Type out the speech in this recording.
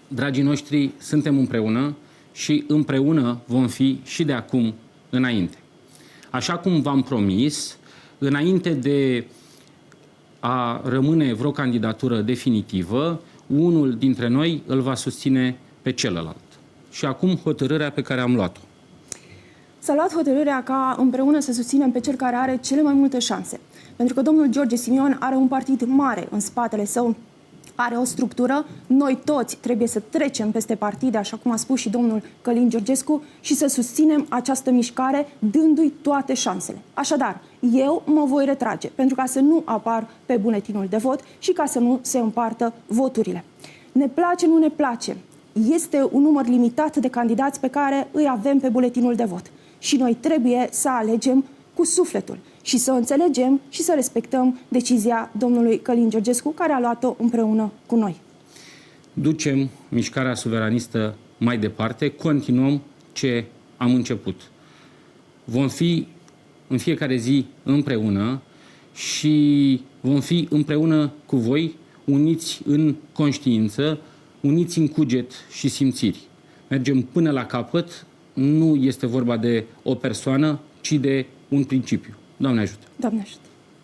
dragii noștri, suntem împreună și împreună vom fi și de acum înainte. Așa cum v-am promis, înainte de a rămâne vreo candidatură definitivă, unul dintre noi îl va susține pe celălalt. Și acum hotărârea pe care am luat-o. S-a luat hotărârea ca împreună să susținem pe cel care are cele mai multe șanse. Pentru că domnul George Simion are un partid mare în spatele său, are o structură, noi toți trebuie să trecem peste partide, așa cum a spus și domnul Călin Georgescu, și să susținem această mișcare dându-i toate șansele. Așadar, eu mă voi retrage pentru ca să nu apar pe buletinul de vot și ca să nu se împartă voturile. Ne place, nu ne place. Este un număr limitat de candidați pe care îi avem pe buletinul de vot. Și noi trebuie să alegem cu sufletul și să înțelegem și să respectăm decizia domnului Călin Georgescu, care a luat-o împreună cu noi. Ducem mișcarea suveranistă mai departe, continuăm ce am început. Vom fi în fiecare zi împreună și vom fi împreună cu voi, uniți în conștiință, uniți în cuget și simțiri. Mergem până la capăt, nu este vorba de o persoană, ci de un principiu. Doamne ajută! Doamne ajută!